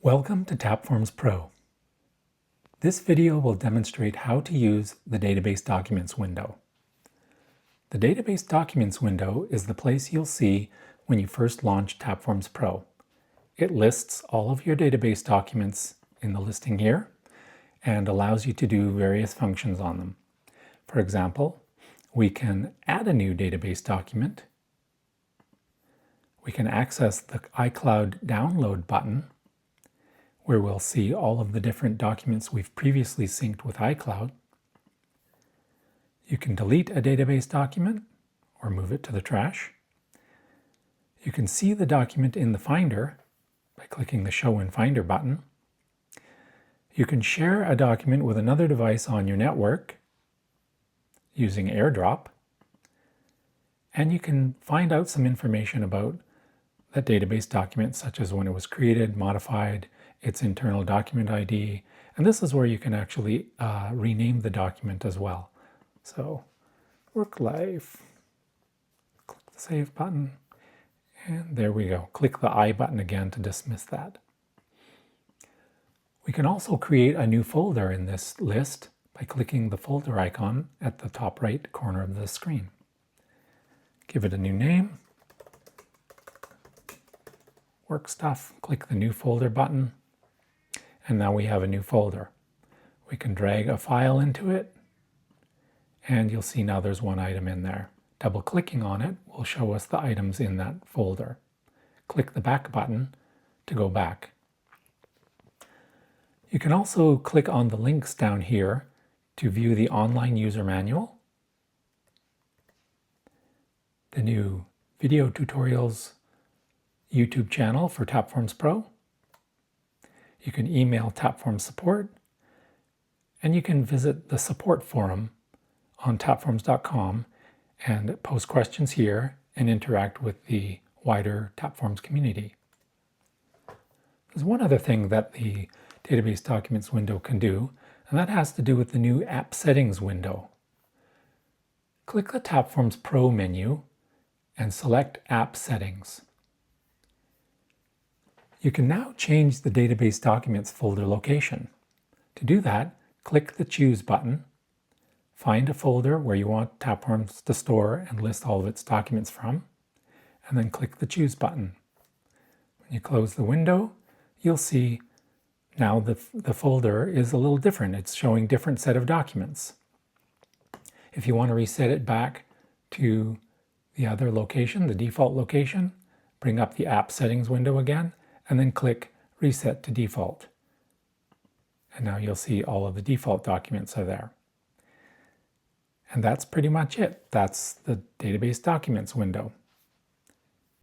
Welcome to Tapforms Pro. This video will demonstrate how to use the Database Documents window. The Database Documents window is the place you'll see when you first launch Tapforms Pro. It lists all of your database documents in the listing here and allows you to do various functions on them. For example, we can add a new database document. We can access the iCloud download button, where we'll see all of the different documents we've previously synced with iCloud. You can delete a database document or move it to the trash. You can see the document in the Finder by clicking the Show in Finder button. You can share a document with another device on your network using AirDrop. And you can find out some information about that database document, such as when it was created, modified, its internal document ID, and this is where you can actually rename the document as well. So, Work Life, click the Save button, and there we go. Click the I button again to dismiss that. We can also create a new folder in this list by clicking the folder icon at the top right corner of the screen. Give it a new name, Work Stuff, click the New Folder button, and now we have a new folder. We can drag a file into it, and you'll see now there's one item in there. Double-clicking on it will show us the items in that folder. Click the back button to go back. You can also click on the links down here to view the online user manual, the new video tutorials YouTube channel for Tapforms Pro. You can email Tapforms support, and you can visit the support forum on tapforms.com and post questions here and interact with the wider Tapforms community. There's one other thing that the Database Documents window can do, and that has to do with the new App Settings window. Click the Tapforms Pro menu and select App Settings. You can now change the Database Documents folder location. To do that, click the Choose button, find a folder where you want Tapforms to store and list all of its documents from, and then click the Choose button. When you close the window, you'll see now the folder is a little different. It's showing a different set of documents. If you want to reset it back to the other location, the default location, bring up the App Settings window again, and then click Reset to Default. And now you'll see all of the default documents are there. And that's pretty much it. That's the Database Documents window.